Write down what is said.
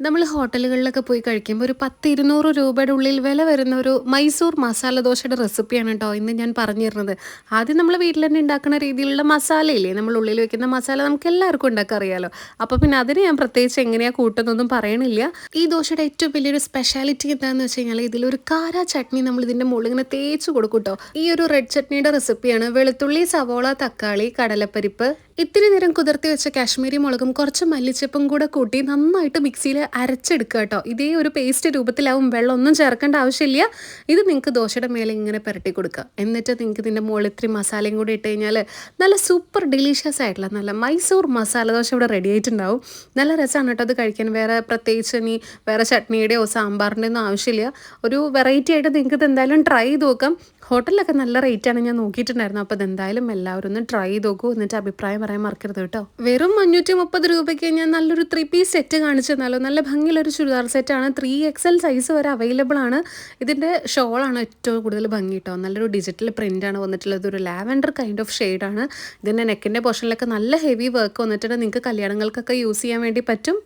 നമ്മൾ ഹോട്ടലുകളിലൊക്കെ പോയി കഴിക്കുമ്പോൾ ഒരു 10-200 രൂപയുടെ ഉള്ളിൽ വില വരുന്ന ഒരു മൈസൂർ മസാല ദോശയുടെ റെസിപ്പിയാണ് കേട്ടോ ഇന്ന് ഞാൻ പറഞ്ഞു തരുന്നത്. ആദ്യം നമ്മൾ വീട്ടിൽ തന്നെ ഉണ്ടാക്കുന്ന രീതിയിലുള്ള മസാലയില്ലേ, നമ്മൾ ഉള്ളിൽ വെക്കുന്ന മസാല നമുക്ക് എല്ലാവർക്കും ഉണ്ടാക്കാൻ അറിയാലോ. അപ്പോൾ പിന്നെ അതിന് ഞാൻ പ്രത്യേകിച്ച് എങ്ങനെയാണ് കൂട്ടുന്നൊന്നും പറയണില്ല. ഈ ദോശയുടെ ഏറ്റവും വലിയൊരു സ്പെഷ്യാലിറ്റി എന്താണെന്ന് വെച്ച് കഴിഞ്ഞാൽ ഇതിലൊരു കാര ചട്നി നമ്മൾ ഇതിൻ്റെ മുകളിൽ ഇങ്ങനെ തേച്ച് കൊടുക്കും കേട്ടോ. ഈ ഒരു റെഡ് ചട്നിയുടെ റെസിപ്പിയാണ്. വെളുത്തുള്ളി, സവോള, തക്കാളി, കടലപ്പരിപ്പ്, ഇത്തിരി നേരം കുതിർത്തി വെച്ച കാശ്മീരി മുളകും കുറച്ച് മല്ലിച്ചപ്പും കൂടെ കൂട്ടി നന്നായിട്ട് മിക്സിയിൽ അരച്ചെടുക്കുക കേട്ടോ. ഇതേ ഒരു പേസ്റ്റ് രൂപത്തിലാവും, വെള്ളം ഒന്നും ചേർക്കേണ്ട ആവശ്യമില്ല. ഇത് നിങ്ങൾക്ക് ദോശയുടെ മേലെ ഇങ്ങനെ പുരട്ടി കൊടുക്കുക. എന്നിട്ട് നിങ്ങൾക്ക് ഇതിൻ്റെ മുകളിൽ ഇത്തിരി മസാലയും കൂടി ഇട്ട് കഴിഞ്ഞാൽ നല്ല സൂപ്പർ ഡെലീഷ്യസ് ആയിട്ടുള്ള നല്ല മൈസൂർ മസാല ദോശ ഇവിടെ റെഡി ആയിട്ടുണ്ടാവും. നല്ല രസമാണ് കേട്ടോ അത് കഴിക്കാൻ. വേറെ പ്രത്യേകിച്ച് ഇനി വേറെ ചട്നിയുടെയോ സാമ്പാറിൻ്റെ ഒന്നും ആവശ്യമില്ല. ഒരു വെറൈറ്റി ആയിട്ട് നിങ്ങൾക്ക് ഇത് എന്തായാലും ട്രൈ ചെയ്ത് നോക്കാം. ഹോട്ടലിലൊക്കെ നല്ല റേറ്റാണ്, ഞാൻ നോക്കിയിട്ടുണ്ടായിരുന്നു. അപ്പോൾ അതെന്തായാലും എല്ലാവരും ഒന്ന് ട്രൈ ചെയ്ത് നോക്കൂ, എന്നിട്ട് അഭിപ്രായം പറയാൻ മറക്കരുത് കേട്ടോ. വെറും 530 രൂപയ്ക്ക് ഞാൻ നല്ലൊരു 3-piece സെറ്റ് കാണിച്ചു തന്നാലോ. നല്ല ഭംഗിയുള്ളൊരു ചുരിദാർ സെറ്റാണ്. 3XL സൈസ് വരെ അവൈലബിൾ ആണ്. ഇതിൻ്റെ ഷോളാണ് ഏറ്റവും കൂടുതൽ ഭംഗി കേട്ടോ. നല്ലൊരു ഡിജിറ്റൽ പ്രിൻ്റാണ് വന്നിട്ടുള്ളത്. ഒരു ലാവൻഡർ കൈൻഡ് ഓഫ് ഷെയ്ഡാണ്. ഇതിൻ്റെ നെക്കിൻ്റെ പോർഷനിലൊക്കെ നല്ല ഹെവി വർക്ക് വന്നിട്ടുണ്ട്. നിങ്ങൾക്ക് കല്യാണങ്ങൾക്കൊക്കെ യൂസ് ചെയ്യാൻ വേണ്ടി പറ്റും.